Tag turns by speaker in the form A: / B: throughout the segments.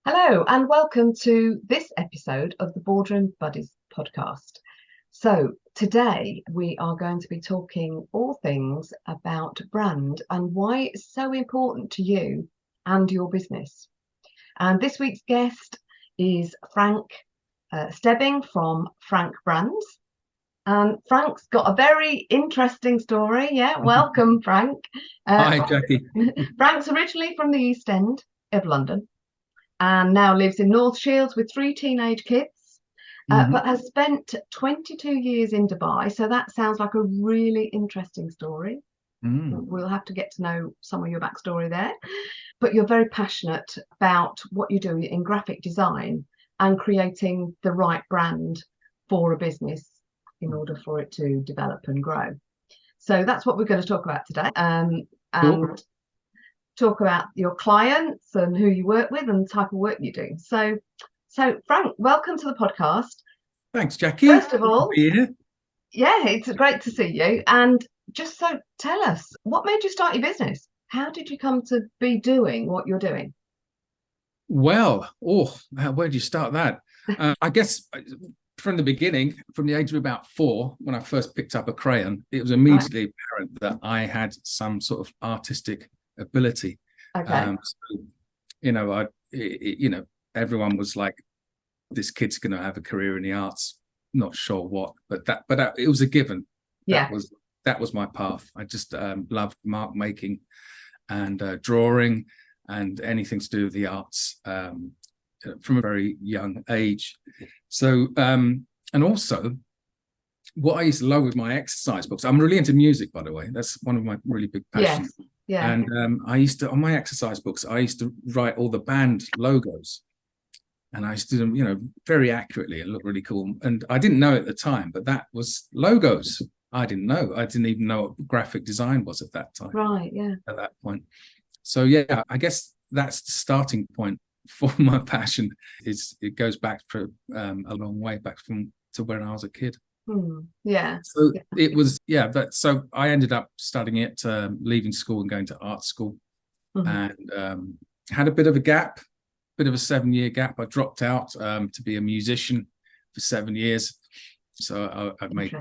A: Hello, and welcome to this episode of the Boardroom Buddies podcast. So, today we are going to be talking all things about brand and why it's so important to you and your business. And this week's guest is Frank Stebbing from Frank Brands. And Frank's got a very interesting story. Yeah, welcome, Frank.
B: Hi, Jackie.
A: Frank's originally from the East End of London and now lives in North Shields with 3 teenage kids, but has spent 22 years in Dubai. So that sounds like a really interesting story. We'll have to get to know some of your backstory there. But you're very passionate about what you do in graphic design and creating the right brand for a business in order for it to develop and grow. So that's what we're going to talk about today. And talk about your clients and who you work with and the type of work you do. So Frank, welcome to the podcast.
B: Thanks, Jackie.
A: First of all,
B: yeah,
A: it's great to see you. And just so tell us, what made you start your business? How did you come to be doing what you're doing?
B: Well, where do you start that? I guess from the beginning, from the age of about 4, when I first picked up a crayon, it was immediately apparent that I had some sort of artistic ability.
A: Okay.
B: Everyone was like, this kid's going to have a career in the arts. Not sure what, but it was a given.
A: Yeah.
B: That was my path. I just loved mark making and drawing and anything to do with the arts from a very young age. So and also what I used to love with my exercise books, I'm really into music, by the way. That's one of my really big passions.
A: Yes. Yeah.
B: And I used to, on my exercise books, I used to write all the band logos. And I used to do them, very accurately and look really cool. And I didn't know at the time, but that was logos. I didn't know. I didn't even know what graphic design was at that time.
A: Right, yeah.
B: At that point. So, yeah, I guess that's the starting point for my passion. It goes back for a long way back to when I was a kid.
A: Yeah.
B: So it was, so I ended up studying it, leaving school and going to art school, and had a bit of a gap, bit of a 7-year gap. I dropped out to be a musician for 7 years. So I made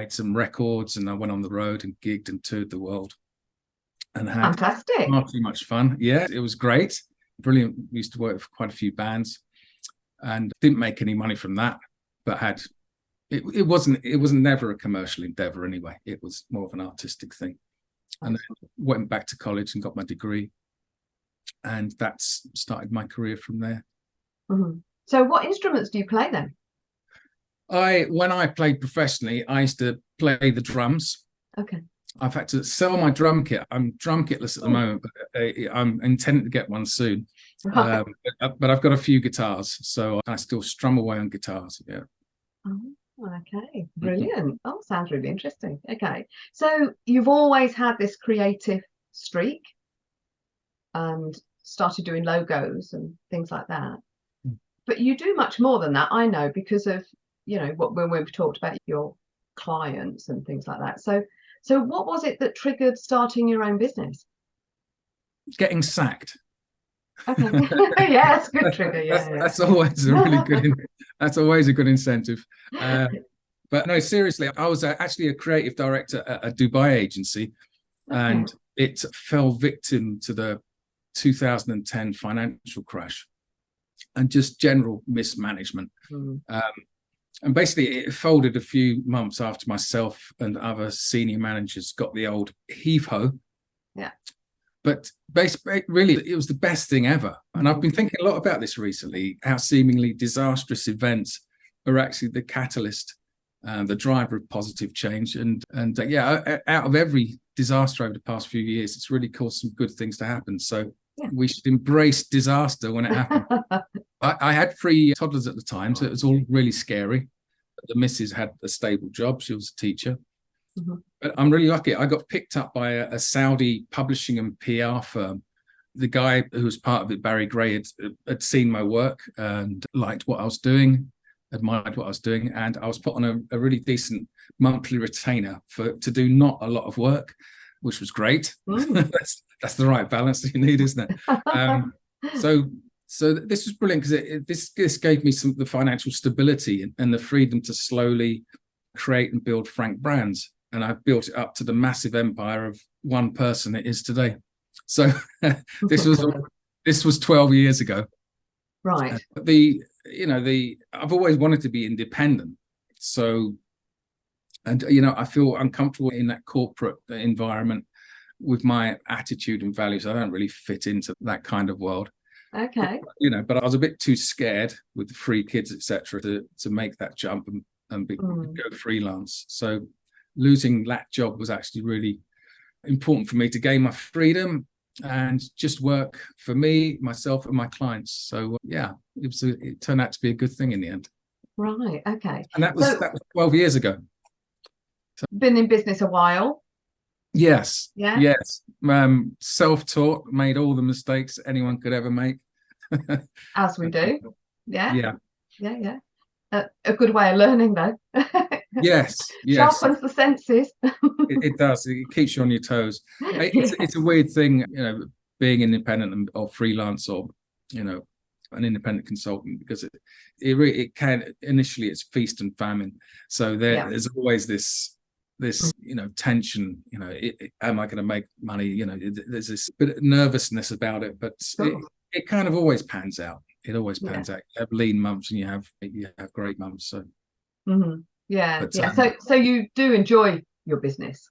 B: some records, and I went on the road and gigged and toured the world and had far too much fun. Yeah, it was great. Brilliant. We used to work with quite a few bands and didn't make any money from that, but had it wasn't never a commercial endeavor anyway. It was more of an artistic thing. And then went back to college and got my degree, and that's started my career from there.
A: So what instruments do you play then?
B: When I played professionally, I used to play the drums.
A: Okay.
B: I've had to sell my drum kit. I'm drum kitless at the moment, but I'm intending to get one soon. But I've got a few guitars, so I still strum away on guitars. Yeah.
A: Okay, brilliant. Sounds really interesting. Okay, so you've always had this creative streak and started doing logos and things like that, but you do much more than that, I know, because of when we've talked about your clients and things like that. So what was it that triggered starting your own business?
B: Getting sacked.
A: Okay. Yes, good trigger.
B: That's always a really good. That's always a good incentive. But no, seriously, I was actually a creative director at a Dubai agency, and it fell victim to the 2010 financial crash and just general mismanagement. And basically, it folded a few months after myself and other senior managers got the old heave-ho.
A: Yeah.
B: But basically, really, it was the best thing ever. And I've been thinking a lot about this recently, how seemingly disastrous events are actually the catalyst, the driver of positive change. And out of every disaster over the past few years, it's really caused some good things to happen. So we should embrace disaster when it happened. I had 3 toddlers at the time, so it was all really scary. The missus had a stable job. She was a teacher. But I'm really lucky. I got picked up by a Saudi publishing and PR firm. The guy who was part of it, Barry Gray, had seen my work and liked what I was doing, admired what I was doing. And I was put on a really decent monthly retainer to do not a lot of work, which was great. That's the right balance you need, isn't it? So So this was brilliant because this gave me some of the financial stability and the freedom to slowly create and build Frank brands. And I've built it up to the massive empire of one person it is today. So this was 12 years ago.
A: Right.
B: I've always wanted to be independent. So, and I feel uncomfortable in that corporate environment with my attitude and values. I don't really fit into that kind of world.
A: Okay.
B: But I was a bit too scared with the 3 kids, etc., to make that jump and go freelance. So losing that job was actually really important for me to gain my freedom and just work for me, myself, and my clients. So it turned out to be a good thing in the end.
A: Right. Okay.
B: And that was 12 years ago.
A: So, been in business a while.
B: Yes.
A: Yeah.
B: Yes. Self-taught, made all the mistakes anyone could ever make.
A: As we do. Yeah.
B: Yeah.
A: Yeah. Yeah. A good way of learning, though.
B: Yes.
A: Sharpens the senses.
B: It does. It keeps you on your toes. It's a weird thing, being independent or freelance or, an independent consultant, because it can initially it's feast and famine. So there's always this tension. Am I going to make money? There's this bit of nervousness about it, but it kind of always pans out. It always pans out. You have lean months and you have great months. So.
A: Mm-hmm. Yeah. So you do enjoy your business?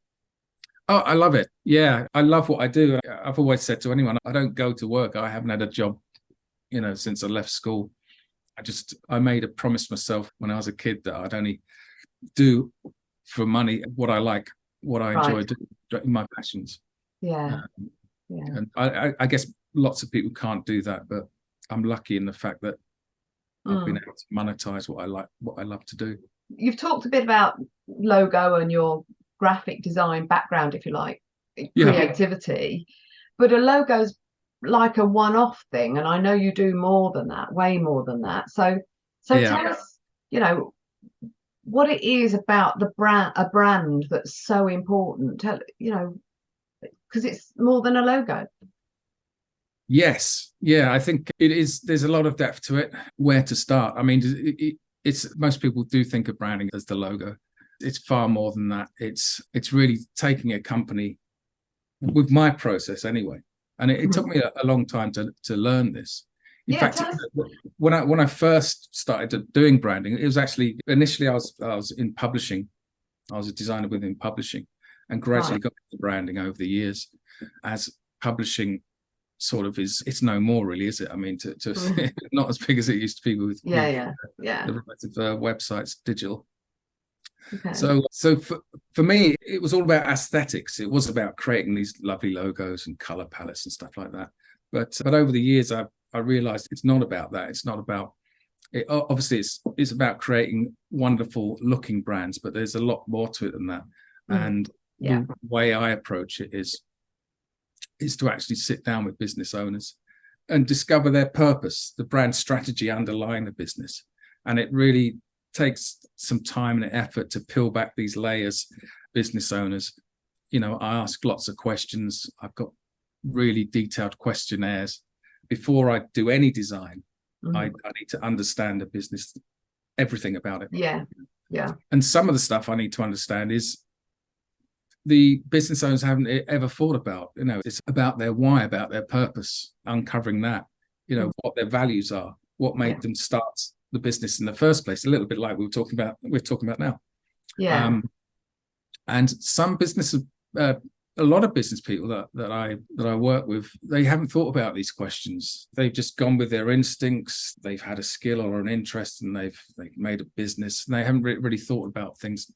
B: Oh, I love it. Yeah, I love what I do. I've always said to anyone, I don't go to work. I haven't had a job, since I left school. I made a promise myself when I was a kid that I'd only do for money what I like, what I enjoy doing, my passions.
A: Yeah.
B: And I guess lots of people can't do that, but I'm lucky in the fact that I've been able to monetize what I love to do.
A: You've talked a bit about logo and your graphic design background, if you like, creativity, but a logo's like a one-off thing, and I know you do more than that, way more than that. So tell us, what it is about a brand that's so important. Because it's more than a logo.
B: Yes, I think it is. There's a lot of depth to it. Where to start? I mean, it's most people do think of branding as the logo. It's far more than that. It's really taking a company, with my process anyway, and it took me a long time to learn this. In fact, when I first started doing branding, it was actually initially I was in publishing. I was a designer within publishing, and gradually got into branding over the years, as publishing sort of it's no more really, is it? I mean, to not as big as it used to be with the rise of websites, digital.
A: Okay.
B: So for me, it was all about aesthetics. It was about creating these lovely logos and color palettes and stuff like that. But over the years, I realized it's not about that. It's not about it. Obviously, it's about creating wonderful looking brands, but there's a lot more to it than that. And the way I approach it is to actually sit down with business owners and discover their purpose, the brand strategy underlying the business. And it really takes some time and effort to peel back these layers. Business owners, I ask lots of questions. I've got really detailed questionnaires. Before I do any design, I need to understand the business, everything about it.
A: Yeah.
B: And some of the stuff I need to understand is the business owners haven't ever thought about. It's about their why, about their purpose, uncovering that, what their values are, what made them start the business in the first place, a little bit like we're talking about now. And some businesses, a lot of business people that I work with, they haven't thought about these questions. They've just gone with their instincts. They've had a skill or an interest, and they've made a business, and they haven't really thought about things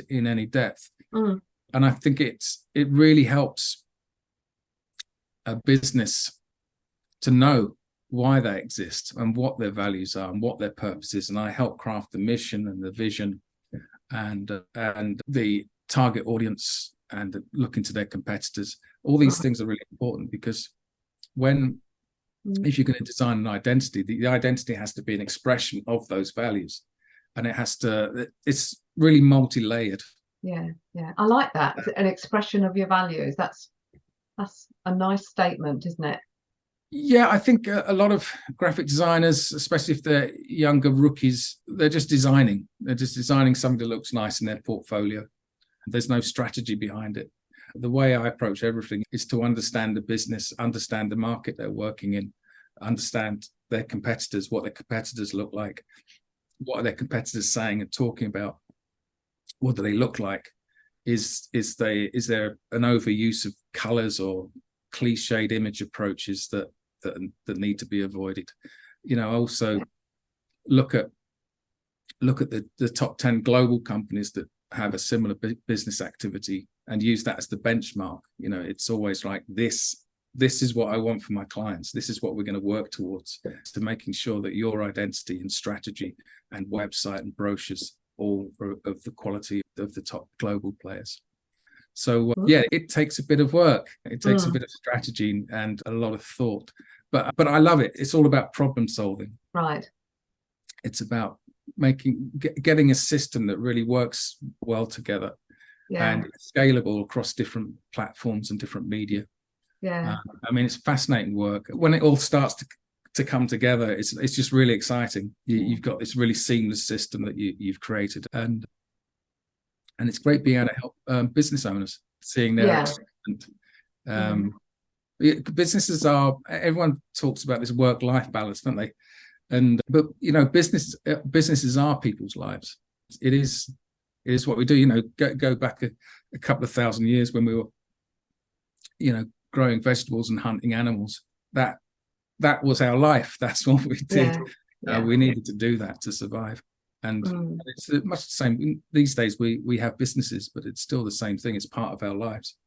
B: in any depth. And I think it really helps a business to know why they exist and what their values are and what their purpose is. And I help craft the mission and the vision and the target audience and look into their competitors. All these things are really important, because if you're going to design an identity, the identity has to be an expression of those values, and it's really multi-layered.
A: Yeah. I like that. An expression of your values. That's a nice statement, isn't it?
B: Yeah, I think a lot of graphic designers, especially if they're younger rookies, they're just designing. They're just designing something that looks nice in their portfolio. There's no strategy behind it. The way I approach everything is to understand the business, understand the market they're working in, understand their competitors, what their competitors look like, what are their competitors saying and talking about, what do they look like, is there an overuse of colors or cliched image approaches that need to be avoided. Also look at the top 10 global companies that have a similar business activity and use that as the benchmark. It's always like this is what I want for my clients. This is what we're going to work towards, to making sure that your identity and strategy and website and brochures all are of the quality of the top global players. So yeah, it takes a bit of work. It takes a bit of strategy and a lot of thought. But I love it. It's all about problem solving.
A: Right.
B: It's about getting a system that really works well together, and scalable across different platforms and different media.
A: Yeah.
B: It's fascinating work. When it all starts to come together, it's just really exciting. You've got this really seamless system that you've created, and it's great being able to help business owners, seeing their excitement. Businesses everyone talks about this work-life balance, don't they? But businesses are people's lives. It is what we do. Go back a couple of thousand years when we were growing vegetables and hunting animals. That was our life. That's what we did. We needed to do that to survive. And it's much the same these days. We have businesses, but it's still the same thing. It's part of our lives.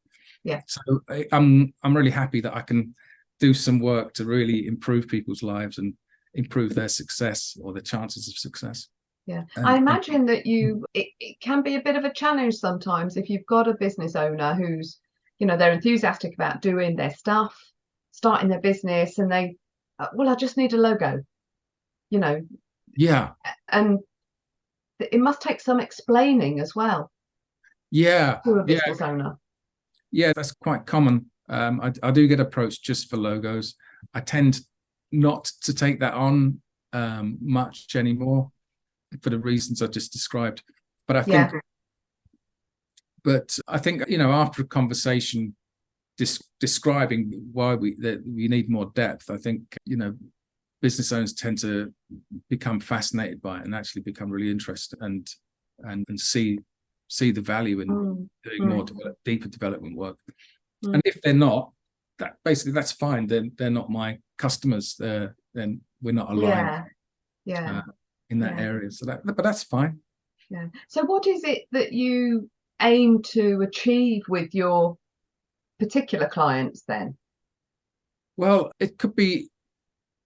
A: Yeah.
B: So I'm really happy that I can do some work to really improve people's lives and improve their success or their chances of success.
A: Yeah. I imagine that it can be a bit of a challenge sometimes if you've got a business owner who's, they're enthusiastic about doing their stuff, starting their business, and they, I just need a logo,
B: Yeah.
A: And it must take some explaining as well.
B: Yeah.
A: To a business owner.
B: Yeah, that's quite common. I do get approached just for logos. I tend not to take that on much anymore for the reasons I just described. But I think, after a conversation describing why we need more depth, I think, business owners tend to become fascinated by it and actually become really interested and see the value in doing more deeper development work. And if they're not, that's fine. Then they're not my customers. Then we're not aligned. In that area. So but that's fine.
A: Yeah. So what is it that you aim to achieve with your particular clients then?
B: Well, it could be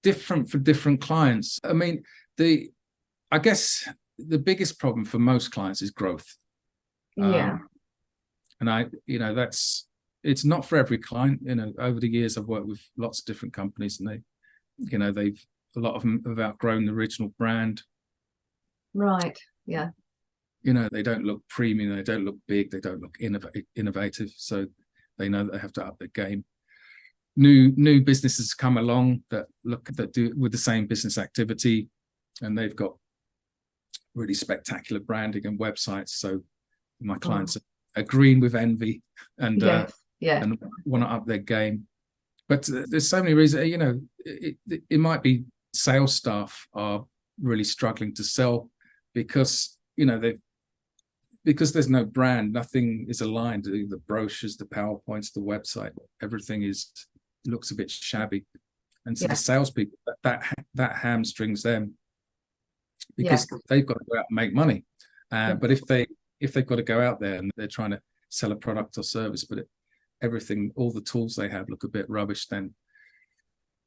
B: different for different clients. I guess the biggest problem for most clients is growth. And it's not for every client. Over the years I've worked with lots of different companies, and a lot of them have outgrown the original brand.
A: Right. Yeah.
B: They don't look premium, they don't look big, they don't look innovative, so they know that they have to up their game. New businesses come along that do with the same business activity, and they've got really spectacular branding and websites. So my clients are green with envy and and want to up their game. But there's so many reasons. It might be sales staff are really struggling to sell because there's no brand, nothing is aligned. The brochures, the PowerPoints, the website, everything looks a bit shabby, and so the salespeople that hamstrings them because they've got to go out and make money. But if they've got to go out there and they're trying to sell a product or service, but all the tools they have look a bit rubbish, then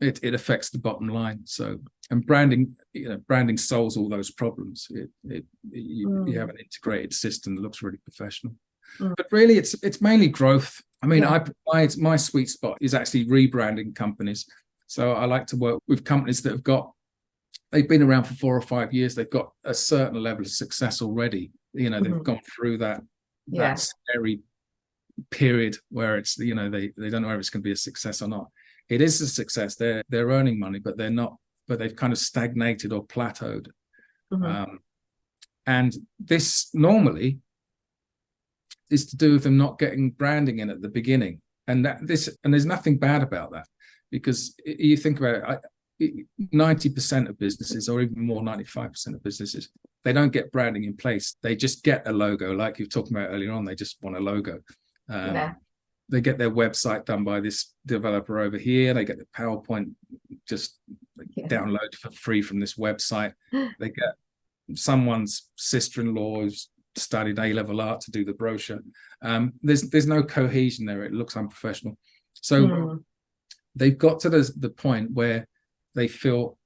B: it affects the bottom line. So, and branding solves all those problems. You have an integrated system that looks really professional. But really, it's mainly growth. My sweet spot is actually rebranding companies. So I like to work with companies that they've been around for 4 or 5 years. They've got a certain level of success already. They've gone through that scary period where it's they don't know if it's going to be a success or not. it is a success. They're earning money, but they're not. But they've kind of stagnated or plateaued. And this normally is to do with them not getting branding in at the beginning. And there's nothing bad about that, because you think about it, 90% of businesses, or even more, 95% of businesses, they don't get branding in place. They just get a logo, like you were talking about earlier on. They just want a logo. They get their website done by this developer over here. They get the PowerPoint just download for free from this website. They get someone's sister-in-law who's studied A-level art to do the brochure. There's no cohesion there. It looks unprofessional. So they've got to the point where they feel,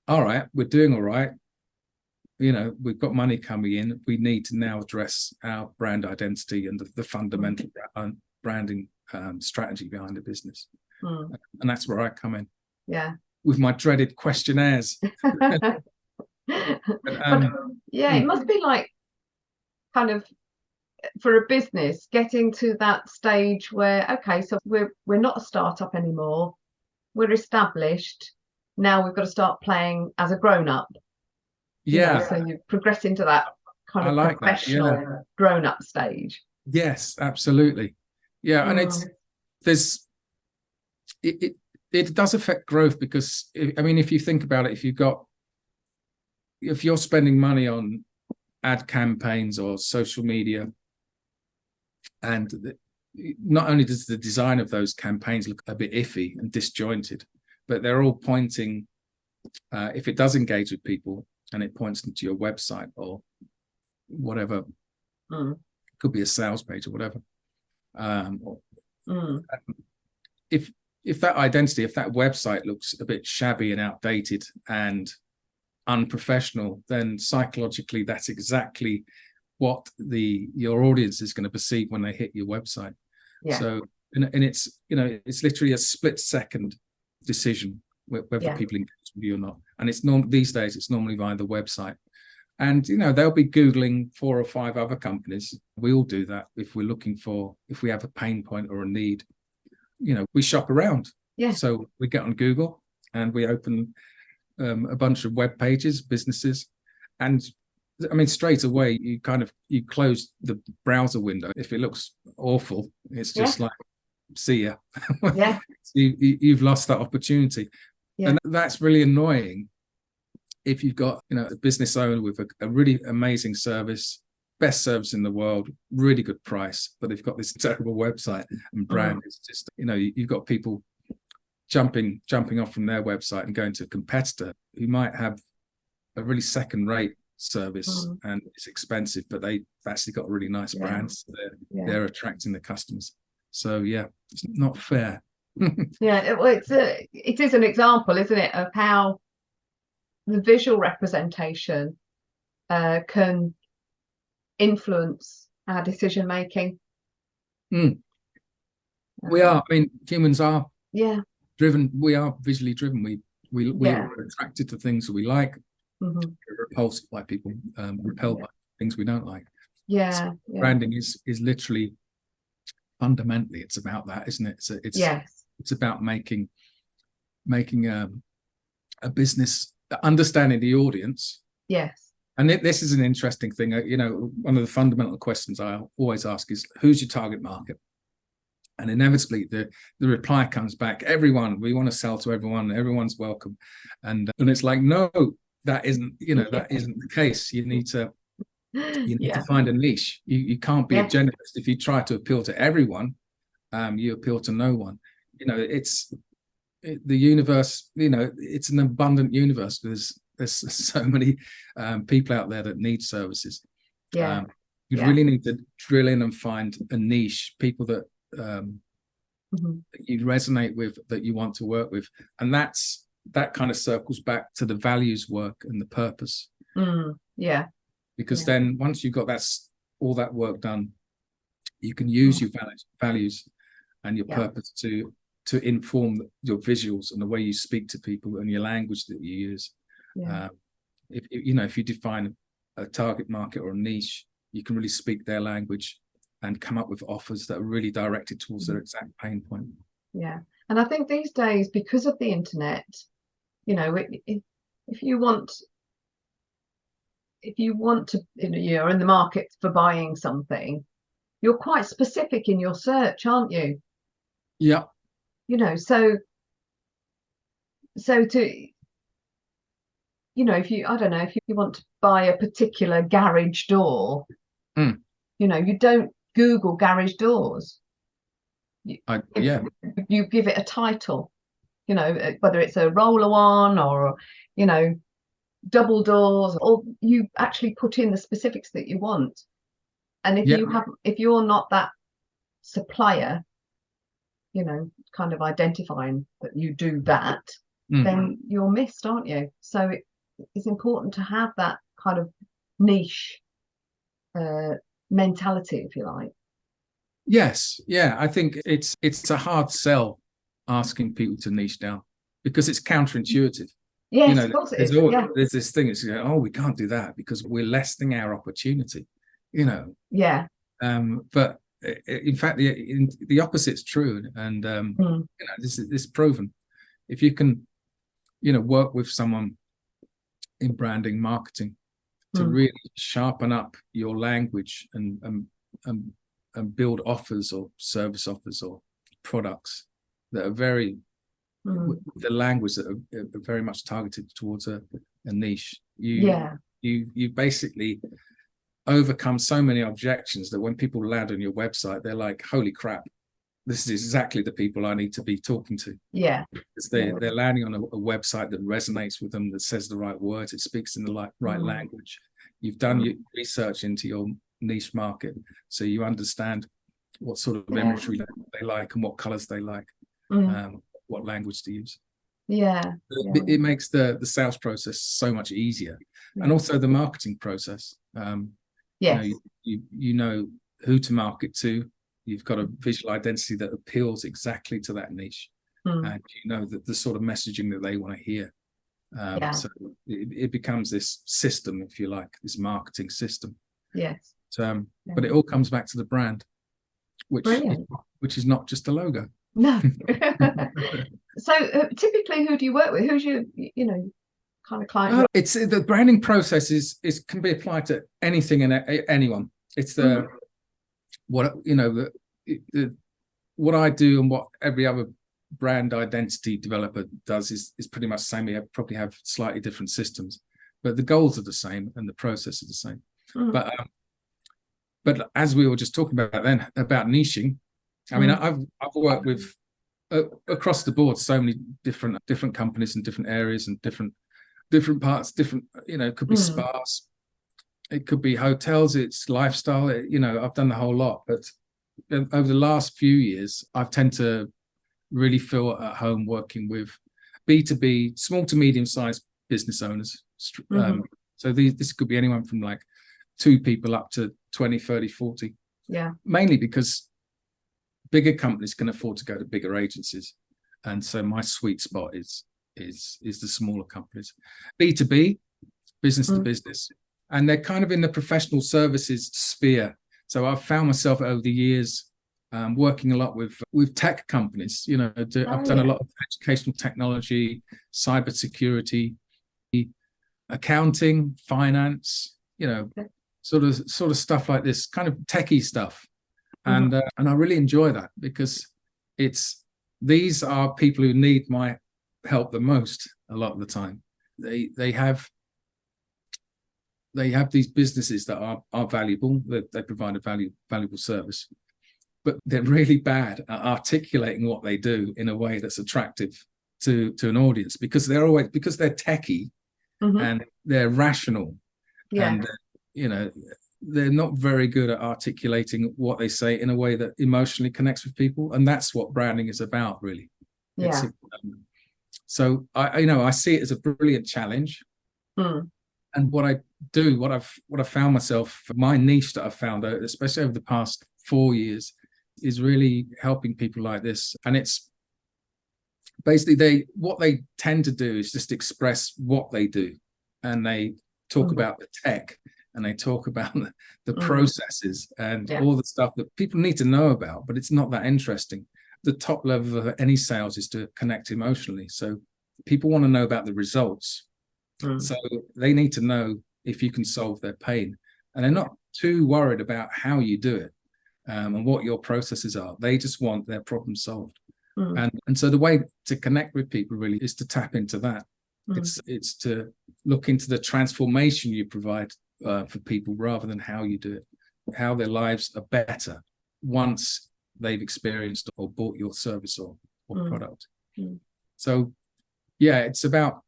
B: all right, we're doing all right. You know, we've got money coming in. We need to now address our brand identity and the fundamental branding strategy behind the business. And that's where I come in.
A: Yeah.
B: With my dreaded questionnaires.
A: But, it must be like kind of for a business getting to that stage where, okay, so we're not a startup anymore. We're established. Now we've got to start playing as a grown-up.
B: Yeah.
A: So you progress into that kind of like professional grown-up stage.
B: Yes, absolutely. Yeah, and it does affect growth, because I mean, if you think about it, if you're spending money on ad campaigns or social media, and not only does the design of those campaigns look a bit iffy and disjointed, but they're all pointing, if it does engage with people and it points them to your website or whatever, could be a sales page or whatever. If that identity, if that website looks a bit shabby and outdated and unprofessional, then psychologically that's exactly what your audience is going to perceive when they hit your website. So and it's, you know, it's literally a split-second decision whether people engage with you or not. And it's these days it's normally via the website. And, you know, they'll be Googling 4 or 5 other companies. We all do that if we have a pain point or a need. You know, we shop around. So we get on Google and we open a bunch of web pages, businesses. And I mean, straight away, you close the browser window. If it looks awful, it's just like, see ya. You've lost that opportunity. And that's really annoying if you've got, you know, a business owner with a really amazing service, best service in the world, really good price, but they've got this terrible website and brand. It's just, you know, you've got people jumping off from their website and going to a competitor who might have a really second-rate service and it's expensive, but they've actually got a really nice brand. So they're attracting the customers. So it's not fair.
A: It is an example, isn't it, of how the visual representation can influence our decision making.
B: We are. I mean, humans are driven. We are visually driven. We are attracted to things that we like. We're repulsed by people, repelled by things we don't like. So branding is literally fundamentally, it's about that, isn't it? So it's about making a business, understanding the audience. And this is an interesting thing. You know, one of the fundamental questions I always ask is, who's your target market? And inevitably, the reply comes back, everyone. We want to sell to everyone. Everyone's welcome. And it's like, no, that isn't. You know, that isn't the case. You need to find a niche. You can't be a generalist. If you try to appeal to everyone, you appeal to no one. You know, the universe. You know, it's an abundant universe. There's so many people out there that need services. You really need to drill in and find a niche, people that you resonate with, that you want to work with, and that kind of circles back to the values work and the purpose. Because then once you've got all that work done, you can use your values and your purpose to inform your visuals and the way you speak to people and your language that you use. If you define a target market or a niche, you can really speak their language and come up with offers that are really directed towards their exact pain point.
A: And I think these days, because of the internet, you know, if you want to, you know, you're in the market for buying something, you're quite specific in your search, aren't you?
B: Yeah.
A: You know, so to, you know, if you, I don't know, if you want to buy a particular garage door, you know, you don't Google garage doors.
B: Yeah.
A: You give it a title, you know, whether it's a roller one or, you know, double doors, or you actually put in the specifics that you want. And if you're not that supplier, you know, kind of identifying that you do that, then you're missed, aren't you? So it's important to have that kind of niche mentality, if you like.
B: Yes, yeah, I think it's a hard sell asking people to niche down because it's counterintuitive.
A: Yes,
B: You know,
A: of course it is.
B: there's this thing. It's oh, we can't do that because we're lessening our opportunity. You know.
A: Yeah.
B: But in fact, the opposite's true, and you know, this is proven. If you can, you know, work with someone in branding, marketing, to really sharpen up your language and build offers or service offers or products that are very the language that are very much targeted towards a niche. You basically overcome so many objections that when people land on your website, they're like, holy crap, this is exactly the people I need to be talking to.
A: Yeah.
B: Because they're landing on a website that resonates with them, that says the right words, it speaks in the right language. You've done your research into your niche market, so you understand what sort of imagery they like and what colors they like, what language to use. It makes the sales process so much easier, and also the marketing process. You know who to market to. You've got a visual identity that appeals exactly to that niche, and you know that the sort of messaging that they want to hear. So it becomes this system, if you like, this marketing system.
A: Yes.
B: But it all comes back to the brand, which is not just a logo.
A: No. So typically, who do you work with? Who's your, you know, kind of client?
B: It's the branding process is can be applied to anything and anyone. It's the what, you know, the what I do and what every other brand identity developer does is pretty much the same. We probably have slightly different systems, but the goals are the same and the process is the same. But as we were just talking about then about niching, I mean, I've worked with across the board so many different companies in different areas and different parts, different, you know, it could be spas, it could be hotels, it's lifestyle, you know, I've done the whole lot. But over the last few years, I've tend to really feel at home working with B2B, small to medium-sized business owners. So this could be anyone from like 2 people up to 20, 30, 40.
A: Yeah.
B: Mainly because bigger companies can afford to go to bigger agencies. And so my sweet spot is the smaller companies. B2B, business to business. And they're kind of in the professional services sphere. So I've found myself over the years working a lot with tech companies. You know, I've done a lot of educational technology, cybersecurity, accounting, finance, you know, sort of stuff like this, kind of techie stuff. And I really enjoy that because these are people who need my help the most a lot of the time. They have these businesses that are valuable, that they provide a valuable service, but they're really bad at articulating what they do in a way that's attractive to an audience because they're techie and they're rational and you know, they're not very good at articulating what they say in a way that emotionally connects with people, and that's what branding is about, really. So I see it as a brilliant challenge. And what I do, what I've found myself, my niche that I've found, especially over the past 4 years, is really helping people like this. And it's basically what they tend to do is just express what they do, and they talk about the tech, and they talk about the processes and all the stuff that people need to know about, but it's not that interesting. the top level of any sales is to connect emotionally. So people want to know about the results. So they need to know if you can solve their pain, and they're not too worried about how you do it and what your processes are. They just want their problem solved. And so the way to connect with people really is to tap into that. It's to look into the transformation you provide for people rather than how you do it, how their lives are better once they've experienced or bought your service or product. So yeah, it's about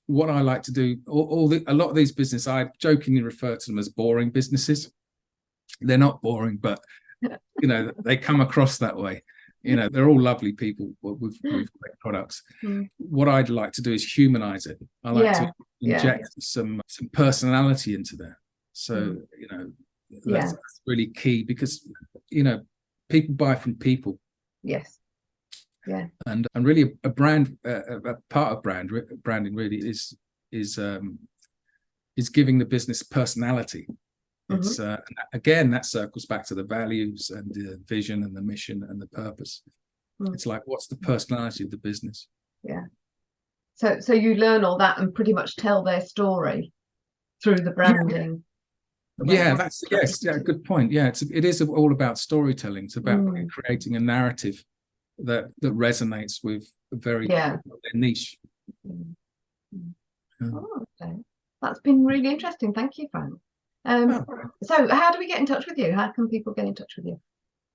B: what I like to do. A lot of these businesses, I jokingly refer to them as boring businesses. They're not boring, but they come across that way. They're all lovely people with great products. What I'd like to do is humanize it. I like to inject some personality into there. So that's really key, because people buy from people.
A: Yes. Yeah.
B: And really a brand, a part of branding really is giving the business personality. It's again, that circles back to the values and the vision and the mission and the purpose. It's like, what's the personality of the business?
A: Yeah. So you learn all that and pretty much tell their story through the branding.
B: Good point. It is all about storytelling. It's about creating a narrative that resonates with a very niche.
A: Okay. That's been really interesting. Thank you, Frank. So how do we get in touch with you? How can people get in touch with you?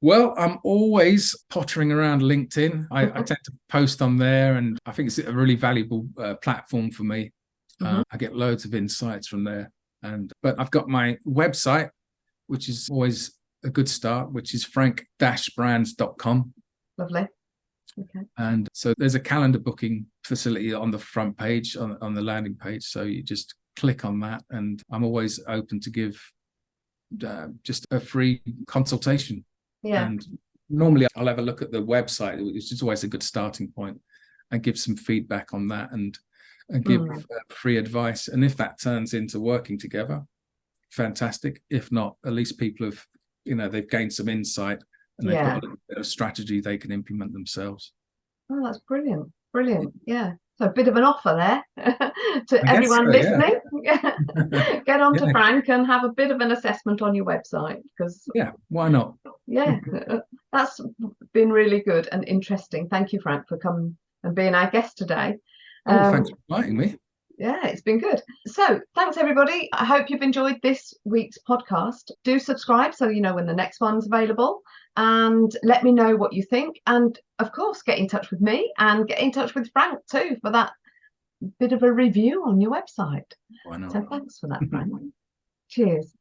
B: Well, I'm always pottering around LinkedIn. I tend to post on there, and I think it's a really valuable platform for me. I get loads of insights from there. But I've got my website, which is always a good start, which is frank-brands.com.
A: Lovely. Okay.
B: And so there's a calendar booking facility on the front page, on the landing page. So you just click on that, and I'm always open to give just a free consultation. And normally I'll have a look at the website, which is always a good starting point, and give some feedback on that and give free advice. And if that turns into working together, fantastic. If not, at least people have, they've gained some insight, and they've got a bit of strategy they can implement themselves.
A: Oh, that's brilliant. Brilliant. Yeah. So a bit of an offer there to everyone listening. Get on to Frank and have a bit of an assessment on your website, because
B: why not?
A: That's been really good and interesting. Thank you, Frank, for coming and being our guest today.
B: Thanks for inviting me.
A: Yeah, it's been good. So thanks, everybody. I hope you've enjoyed this week's podcast. Do subscribe so you know when the next one's available, and let me know what you think. And of course, get in touch with me and get in touch with Frank too for that bit of a review on your website.
B: Why not?
A: So thanks for that, Frank. Cheers.